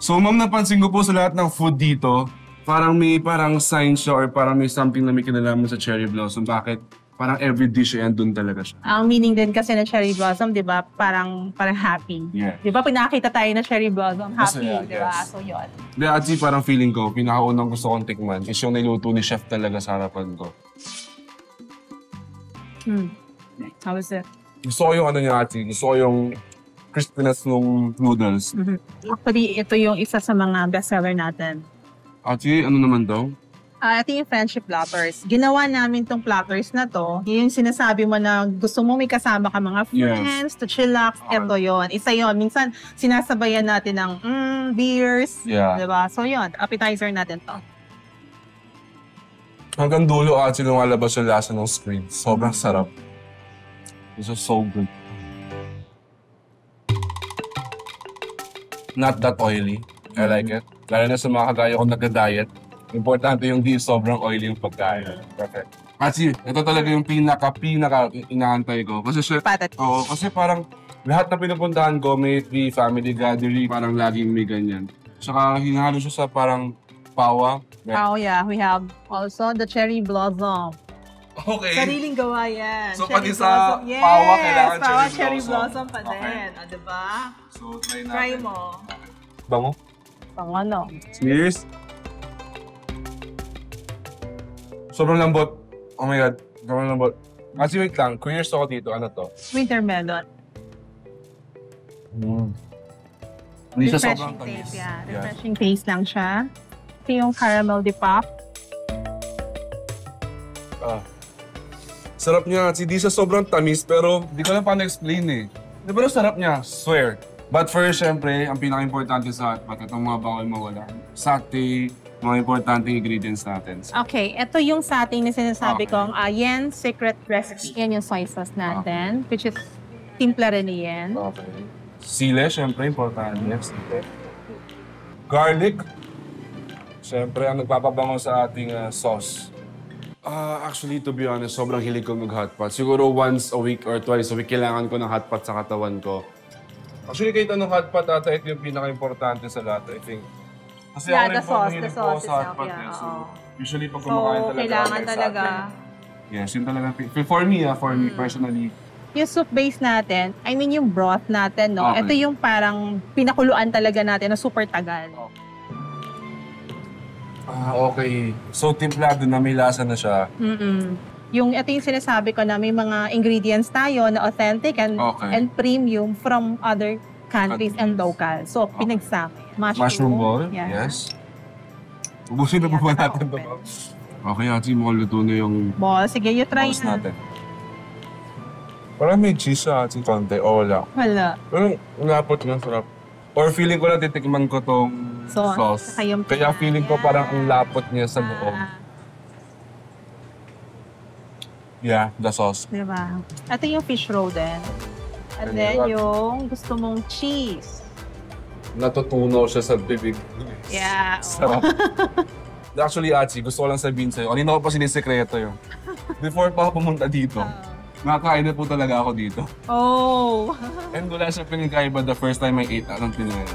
So, ma'am, napansin ko po sa lahat ng food dito, parang may sign siya or parang may something na may kinalaman sa cherry blossom. Bakit? Parang every dish yan, dun talaga siya. Ang meaning din kasi ng cherry blossom, di ba, parang happy. Yeah. Di ba, pag nakakita tayo ng cherry blossom, happy, Masaya, di ba? yes. So, yun. Di, actually, parang feeling ko, pinakaunang gusto kong tikman is yung niluto ni chef talaga sa harapan ko. How is it? Gusto ko yung ano niya, actually. Gusto ko yung crispiness ng noodles. Actually, ito yung isa sa mga bestseller natin. Actually, ano naman daw? Ito yung friendship platters. Ginawa namin tong platters na to. Yung sinasabi mo na gusto mo may kasama ka mga friends, to chillax. Ito yon. Isa yon. Minsan, sinasabayan natin ng beers. Yeah. Diba? So yun, appetizer natin to. Hanggang dulo, actually, lumalabas yung lasa ng squid. Sobrang sarap. This is so good. Not that oily. I like it. Lalo na sa mga kagaya ko nagda-diet. Importante yung di sobrang oily yung pagkain. Perfect. Actually, ito talaga yung pinaka inaantay ko. Kasi oo, kasi parang lahat na pinupuntahan ko, may family gathering, parang laging may ganyan. Tsaka hinahalo siya sa parang pawa. Oh yeah, we have also the cherry blossom. Okay. Sariling gawa yan. So, cherry pati sa blossom. Yes, pawa, kailangan cherry blossom pa din. Okay. Diba? So, try natin. Try mo. Bango? Pang ano? Cheers! Sobrang lambot. Oh my God. Sobrang lambot. Actually, wait lang. Curious ako dito. Ano to? Winter melon. Hindi siya Refreshing sobrang tamis. taste, yeah. Refreshing taste lang siya. Ito yung caramel dipop. Sarap niya. Hindi siya sobrang tamis, pero hindi ko lang paano explain eh. Pero sarap niya. Swear. But first, syempre, ang pinaka-importante sa hotpot, itong mga bawal mawala. Satay, mga importanteng ingredients natin. Okay, ito yung sa ating na sinasabi kong Yen Secret Recipe. Yan yung soy sauce natin, which is simple rin yan. Okay. Sile, syempre, importante. Garlic. Syempre, ang nagpapabango sa ating sauce. Actually, to be honest, sobrang hilig ko mag-hotpot. Siguro once a week or twice a week, kailangan ko ng hotpot sa katawan ko. Actually, kahit anong hotpot ata, ito yung pinaka-importante sa lahat, I think. Kasi Yeah, ako the rin po sauce, mahilig the po sauce sa hotpot. itself, yeah, So, oo. usually pag So, kumakain talaga, kailangan may talaga. satay. Yes, yun talaga. For me personally. Yung soup base natin, I mean yung broth natin, no? Okay. Ito yung parang pinakuluan talaga natin na super tagal. Okay. So, timplado na may lasa na siya. Ito yung sinasabi ko na may mga ingredients tayo na authentic and premium from other countries and local. So, pinagsama. Mushroom ball, Yeah. yes. Ubusin na po ba natin ito? Okay, actually, mukhang luto na yung Ball, sige, you try sauce na. natin. Parang may cheese sa ating konti. O wala. Wala. Pero lapot nga, sarap. Or feeling ko na titikman ko tong sauce. Kaya feeling ko parang ang lapot niya sa loob. Yeah, the sauce. Diba? Ito yung fish roll din. And then yung gusto mong cheese. Natutunaw siya sa bibig. Yeah. Sarap. Actually, Achi, gusto ko lang sabihin sa'yo. Kanina ko pa sinisekreto yun. Before pa ako pumunta dito, nakakain na po talaga ako dito. Oh! And wala siya pinagkaiba the first time I ate ang Pinoy.